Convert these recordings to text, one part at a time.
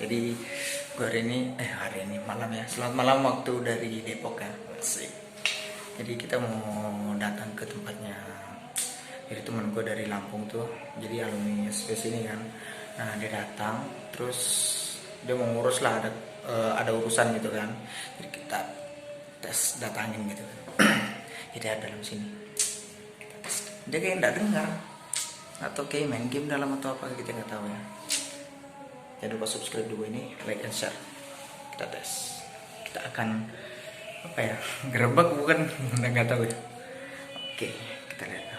Jadi gue hari ini malam ya. Selamat malam waktu dari Depok ya. Asik. Jadi kita mau datang ke tempatnya. Jadi teman gue dari Lampung tuh. Jadi alumni space ini kan. Nah dia datang, terus dia mau ngurus lah ada urusan gitu kan. Jadi kita tes datangin gitu. Jadi ada dalam sini. Dia kayak nggak dengar atau kayak main game dalam atau apa kita nggak tahu ya. Jangan lupa subscribe dulu ini, like and share. Kita tes. Kita akan apa ya? Gerebek bukan? Nggak tahu ya. Oke, kita lihat.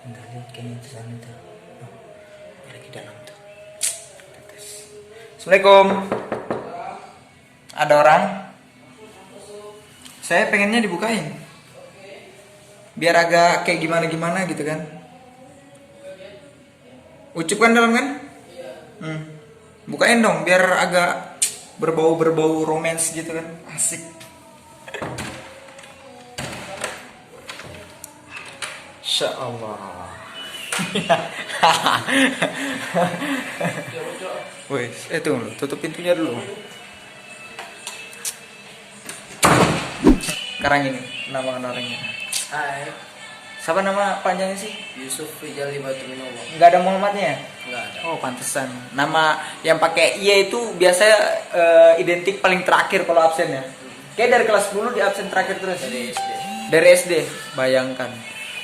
Kita lihat kayaknya di sana tuh. Oh, dia lagi dalam tuh. Kita tes. Assalamualaikum. Ada orang? Saya pengennya dibukain. Biar agak kayak gimana gitu kan. Ucup kan dalam kan? Bukain dong biar agak berbau romance gitu kan. Asik. Insya Allah. Wes, tunggu, tutup pintunya dulu. Sekarang ini nama orangnya. Hai, Siapa nama panjangnya sih? Yusuf Rijal Hibatuminowo. Nggak ada Muhammadnya? Enggak ada. Oh pantesan. Nama yang pakai I itu biasanya identik paling terakhir kalau absen ya. Kayak dari kelas 10 di absen terakhir terus. Dari SD. Dari SD, bayangkan.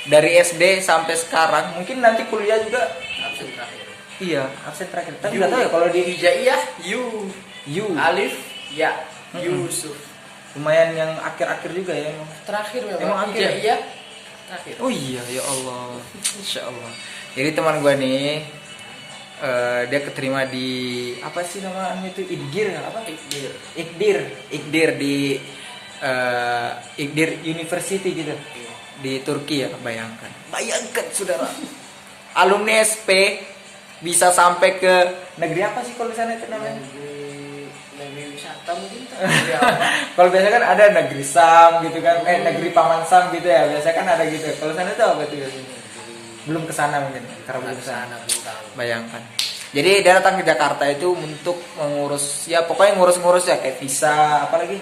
Dari SD sampai sekarang, mungkin nanti kuliah juga. Absen terakhir. Iya, absen terakhir. Tapi nggak tahu ya kalau di Hijaiyah, You. Alif, ya, Yusuf. Lumayan yang akhir-akhir juga ya emang. Terakhir Emang memang akhir? Hijaiyah terakhir. Oh iya, ya Allah. Insya Allah. Jadi teman gue nih, dia keterima di apa sih namanya itu Ikdir apa? Ikdir di Ikdir University gitu di Turki ya. Bayangkan saudara, alumni SP bisa sampai ke negeri apa sih kalau di sana itu namanya? Negeri wisata mungkin. Negeri apa? Kalau biasa kan ada negeri Sam gitu kan, negeri Paman Sam gitu ya. Biasa kan ada gitu. Kalau sana itu apa tuh biasanya? Belum kesana mungkin, karena belum kesana. Bayangkan. Jadi dia datang ke Jakarta itu untuk mengurus, ya pokoknya ngurus-ngurus ya kayak visa, apa lagi?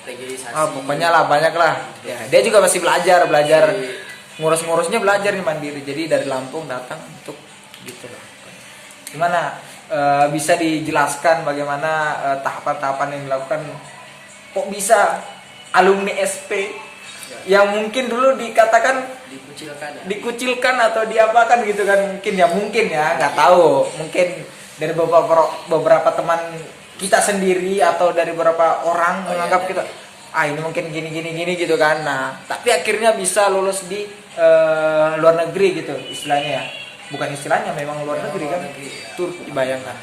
Legilisasi. Pokoknya lah banyak lah. Ya, dia juga masih belajar ngurus-ngurusnya belajar nih mandiri. Jadi dari Lampung datang untuk gitu lah. Gimana? Bisa dijelaskan bagaimana tahapan-tahapan yang dilakukan? Kok bisa alumni SP yang mungkin dulu dikatakan dikucilkan atau diapakan gitu kan, mungkin ya nggak tahu, mungkin dari beberapa teman kita sendiri atau dari beberapa orang menganggap kita ini mungkin gini gitu kan. Nah tapi akhirnya bisa lulus di luar negeri gitu istilahnya ya, bukan istilahnya memang luar negeri kan, Turki. Bayangkan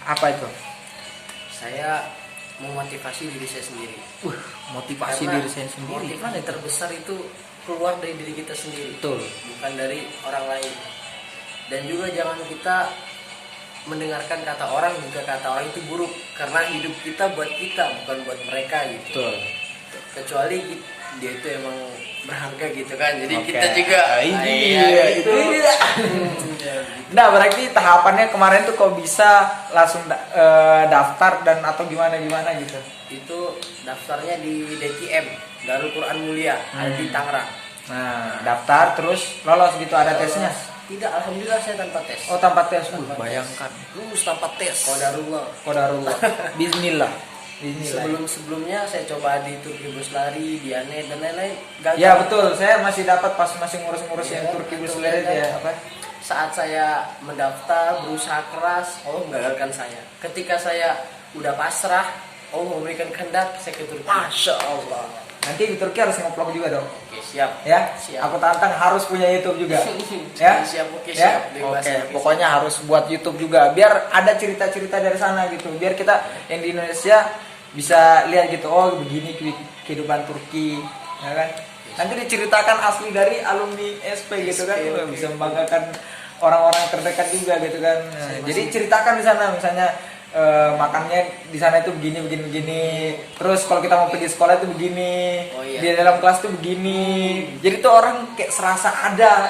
apa itu? Saya memotivasi diri saya sendiri. Motivasi Karena diri saya sendiri. motivasi terbesar itu keluar dari diri kita sendiri. Betul. Bukan dari orang lain. Dan juga jangan kita mendengarkan kata orang jika kata orang itu buruk, karena hidup kita buat kita bukan buat mereka gitu. Betul. Kecuali dia itu emang berharga gitu kan. Jadi Oke. kita juga Itu. Nah berarti tahapannya kemarin tuh kok bisa langsung daftar dan atau gimana gitu? itu daftarnya di DQM Darul Quran Mulia ada di Tangerang. Nah daftar terus lolos gitu, ada tesnya? Tidak, alhamdulillah saya tanpa tes. Oh tanpa tes. Tanpa tes. Bayangkan. Lulus tanpa tes. Qadarullah. Bismillah. Sebelumnya saya coba di Turki bus lari, di Anet dan lain-lain. Gagal. Ya betul, saya masih dapat pas masih ngurus-ngurus yang Ya, Turki bus betul, lari kan? ya apa? Saat saya mendaftar, berusaha keras, Allah menggagalkan saya. Ketika saya udah pasrah, Allah memberikan kehendak, saya ke Turki. Masya Allah. Nanti di Turki harus nge-vlog juga dong. Oke, siap. Ya, Siap. aku tantang harus punya YouTube juga. Ya, Siap, oke, ya? siap. Bebas, Oke, oke, pokoknya harus buat YouTube juga, biar ada cerita-cerita dari sana gitu, biar kita yang di Indonesia bisa lihat gitu, oh begini kehidupan Turki, ya kan? Nanti diceritakan asli dari alumni SP gitu kan, SP, bisa membanggakan orang-orang terdekat juga gitu kan. Nah, jadi ceritakan di sana, misalnya makannya di sana itu begini. Terus kalau kita mau pergi sekolah itu begini. Oh, iya. Di dalam kelas itu begini. Jadi tuh orang kayak serasa ada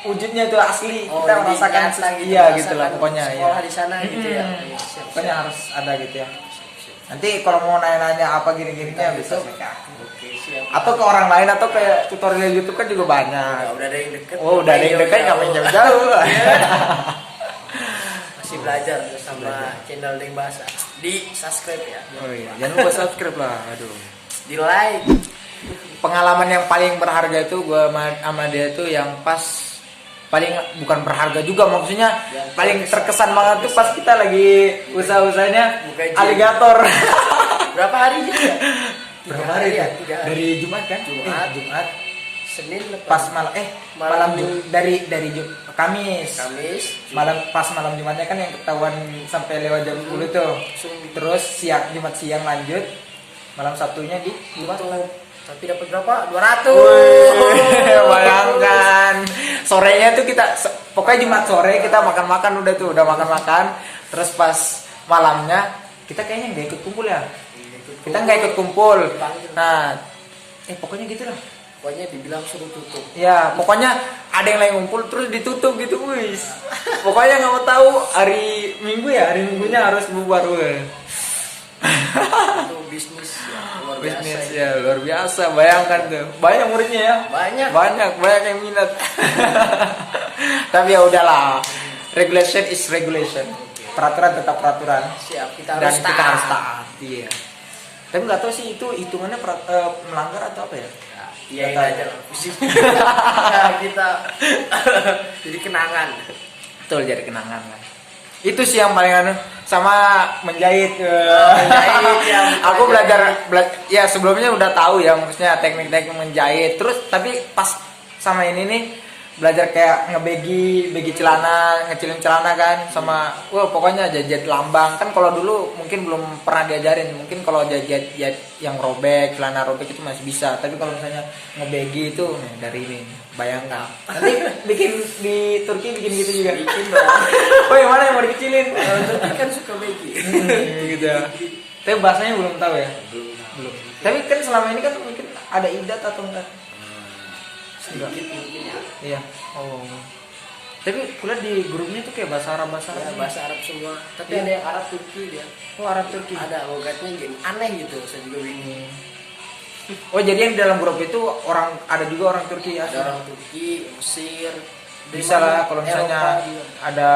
wujudnya tuh asli, Oh, kita jadi merasakan nyata gitu, iya gitu lah merasakan pokoknya ya. sekolah di sana gitu ya. Mm-mm. Siap, Pokoknya siap. harus ada gitu ya. Nanti kalau mau nanya-nanya apa gini-gininya bisa sih Kak. Oke, siap. Atau ke orang lain atau kayak tutorial YouTube kan juga banyak. Udah ada yang deket. Oh, udah ada yang dekat nggak main jauh-jauh. Masih belajar tuh sama channel Deng Bahasa. Di subscribe ya. Oh iya, jangan lupa subscribe lah. Aduh. Di like. Pengalaman yang paling berharga itu gue sama dia tuh yang pas paling bukan berharga juga maksudnya Yang paling terkesan. terkesan banget tuh pas kita lagi usaha-usahanya Buka gym. aligator. Berapa hari juga? Berapa hari ya? 3 hari. Dari Jumat kan? Jumat. Jumat. Senin lepas. Pas malam malam dari Kamis. Kamis. Pas malam Jumatnya kan yang ketahuan sampai lewat jam 10 tuh. Langsung Terus Jumat siang lanjut. Malam Sabtunya di Jumat. Tapi dapat berapa? 200. Wih, bayangkan sorenya tuh kita pokoknya Jumat sore kita makan-makan udah tuh udah makan-makan terus pas malamnya kita kayaknya nggak ikut kumpul ya kita nggak ikut kumpul nah pokoknya gitu lah Pokoknya dibilang suruh tutup. ya pokoknya ada yang lagi ngumpul terus ditutup gitu wis pokoknya nggak mau tahu hari Minggunya harus bubar weh. Itu bisnis ya, luar biasa. Bisnis ya luar biasa bayangkan tuh banyak muridnya ya banyak yang minat tapi ya udahlah regulation is regulation peraturan tetap peraturan Siap, kita dan harus kita taat. harus taat iya tapi nggak tahu sih itu hitungannya melanggar atau apa ya Iya, Nggak tahu. aja lah. Pusing. Ya, kita jadi kenangan. betul jadi kenangan lah itu sih yang paling anu sama menjahit ya, aku ya sebelumnya udah tahu ya maksudnya teknik-teknik menjahit terus tapi pas sama ini nih belajar kayak begi celana ngecilin celana kan sama pokoknya jahit lambang kan kalau dulu mungkin belum pernah diajarin mungkin kalau jahit yang robek celana robek itu masih bisa tapi kalau misalnya ngebegi itu nih, dari ini bayangkan nanti bikin di Turki bikin gitu juga Bikin dong. oh yang mana yang mau dikecilin Tapi kan suka begi. gitu tapi bahasanya belum tahu ya belum tapi kan selama ini kan mungkin ada idat atau enggak Sedikit mungkin ya. iya oh tapi kuliah di grupnya tuh kayak bahasa Arab Ya, bahasa Arab semua. Tapi Iya. ada yang Arab Turki dia. oh Arab Turki Ada logatnya gini aneh gitu. Saya juga bingung. oh jadi yang di dalam grup itu ada juga orang Turki ya Ada orang Turki, Mesir, bisa lah kalau misalnya Eropa juga. ada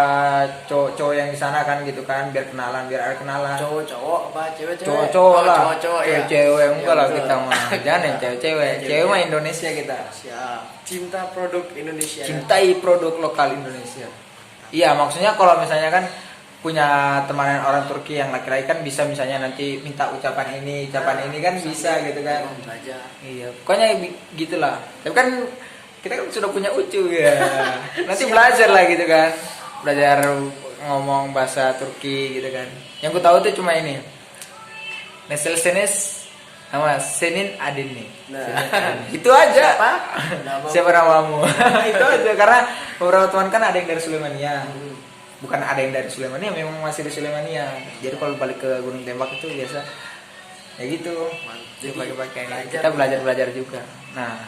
cowok-cowok yang di sana kan gitu kan biar ada kenalan Cowok-cowok apa cewek-cewek? cowok-cowok lah Cowok-cowok ya. cewek enggak Ya, lah betul. kita mah jangan yang cewek Cewek. mah Indonesia kita Siap. Cinta produk Indonesia. cintai produk lokal Indonesia iya maksudnya kalau misalnya kan punya temanan orang Turki yang laki-laki kan bisa misalnya nanti minta ucapan ini kan bisa gitu kan Belajar. iya pokoknya gitulah tapi kan kita kan sudah punya ucu ya nanti belajar lah gitu kan belajar ngomong bahasa Turki gitu kan yang ku tahu tuh cuma ini Nesel Senes sama Senin Adin nih Nah. itu aja Siapa? siapa namamu itu aja karena beberapa teman kan ada yang dari Sulaimania bukan ada yang dari Sulaimania memang masih di Sulaimania jadi kalau balik ke Gunung Tembak itu biasa ya gitu Jadi, pakai belajar. kita belajar juga nah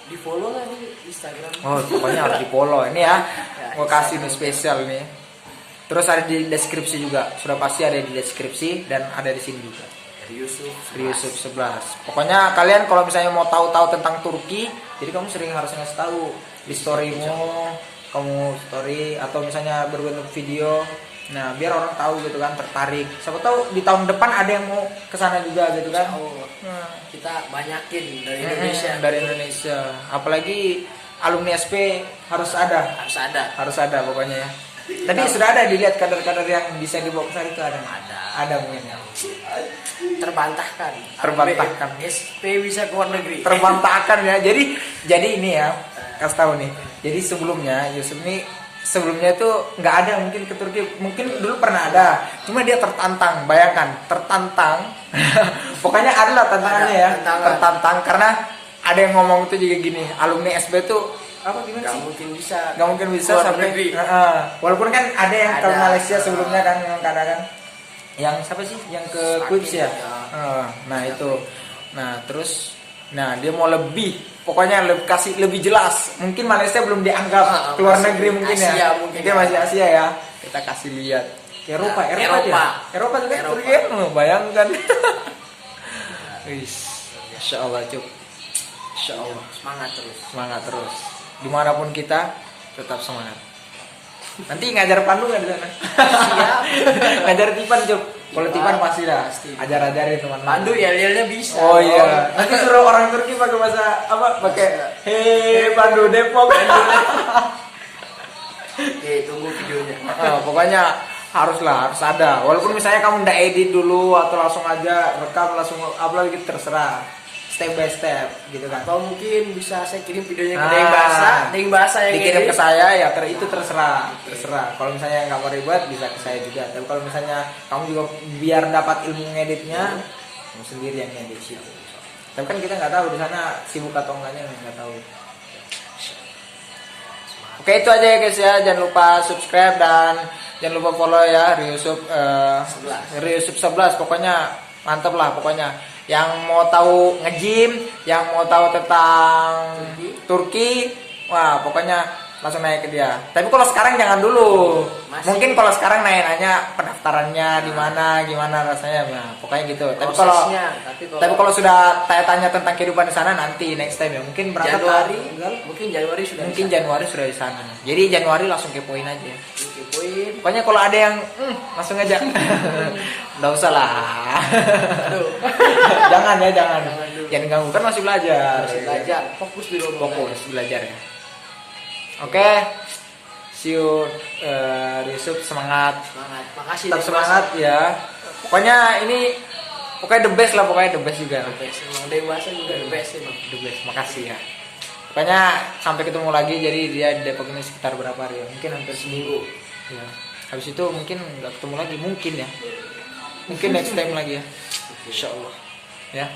Di follow nggak di Instagram? oh pokoknya harus di follow ini ya Ya, mau kasih nih Instagram. spesial nih terus ada di deskripsi juga sudah pasti ada di deskripsi dan ada di sini juga Dari Yusuf 11 pokoknya kalian kalau misalnya mau tahu tentang Turki jadi kamu sering harus ngasih tahu di storymu kamu story atau misalnya berbentuk video nah biar orang tahu gitu kan tertarik siapa tahu di tahun depan ada yang mau kesana juga gitu kan nah, Kita banyakin dari Indonesia. dari Indonesia apalagi alumni SP harus ada Harus ada. pokoknya ya tapi sudah ada dilihat kader-kader yang bisa dibawa ke sana itu ada mungkin ya Terbantahkan. SP bisa ke luar negeri. terbantahkan ya jadi ini ya kasih tahu nih jadi sebelumnya Yusuf ini sebelumnya itu nggak ada mungkin ke Turki mungkin dulu pernah ada cuma dia tertantang bayangkan tertantang pokoknya adalah tantangannya ya Tantangan. tertantang karena ada yang ngomong itu juga gini alumni SB tuh apa gimana Gak sih mungkin bisa. nggak mungkin bisa Keluar sampai negeri. walaupun kan ada yang ke Ada. Malaysia sebelumnya kan memang kadang yang siapa sih yang ke Sakin, Quips ya ya. nah itu nah terus nah dia mau lebih pokoknya kasih lebih jelas. Mungkin Malaysia belum dianggap keluar masih negeri mungkin Asia, ya. mungkin Mungkin masih Asia ya. Kita kasih lihat. Eropa, Nah, Eropa juga Eropa. Turki kan, bayangkan. Wis, Insya Allah Cuk. Insya Allah. Semangat terus. Dimanapun kita tetap semangat. Nanti ngajar Pandu nggak di sana? Siap. Ngajar Tipan Cuk. Kalau Tipan pasti dah. Pasti. Ajar-ajarin teman. Pandu yel-yelnya bisa. Oh iya. Nanti suruh orang Turki pakai bahasa apa? Pakai Hei Pandu Depok. Oke, tunggu videonya. Pokoknya harus ada. Walaupun misalnya kamu ndak edit dulu atau langsung aja rekam langsung upload gitu, terserah. Step by step gitu kan. Atau mungkin bisa saya kirim videonya ke Ah. Deng Bahasa yang Dikirim ke edit. saya ya itu terserah. Kalau misalnya nggak mau ribet bisa ke saya juga. Tapi kalau misalnya kamu juga biar dapat ilmu ngeditnya, kamu sendiri yang ngedit situ. Tapi kan kita nggak tahu di sana sibuk atau enggaknya, nggak tahu. Oke, itu aja ya guys ya. Jangan lupa subscribe dan jangan lupa follow ya Ryusub 11. Pokoknya mantap lah pokoknya. Yang mau tahu nge-gym, yang mau tahu tentang Turki, wah pokoknya langsung nanya ke dia. Tapi kalau sekarang jangan dulu. Mungkin kalau sekarang nanya pendaftarannya di mana, gimana rasanya, nah pokoknya gitu. Tapi kalau sudah tanya tentang kehidupan di sana nanti next time ya. Mungkin berangkat Januari sudah di sana. Jadi Januari langsung kepoin aja. Pokoknya kalau ada yang langsung aja. Nggak usah lah. jangan. Jangan ganggu kan masih belajar. Fokus di rumah. Fokus belajar ya. Oke, see you Ryusub, semangat. Makasih. Tetap semangat ya. Pokoknya the best lah, pokoknya the best juga. Emang Deng Bahasa juga the best emang. The best, makasih ya. Pokoknya sampai ketemu lagi. Jadi dia di Depok ini sekitar berapa hari ya? Mungkin hampir seminggu. Ya. Habis itu mungkin nggak ketemu lagi, mungkin ya. Mungkin next time lagi ya. Insya Allah. Ya.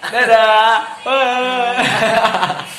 Dadah. Bye.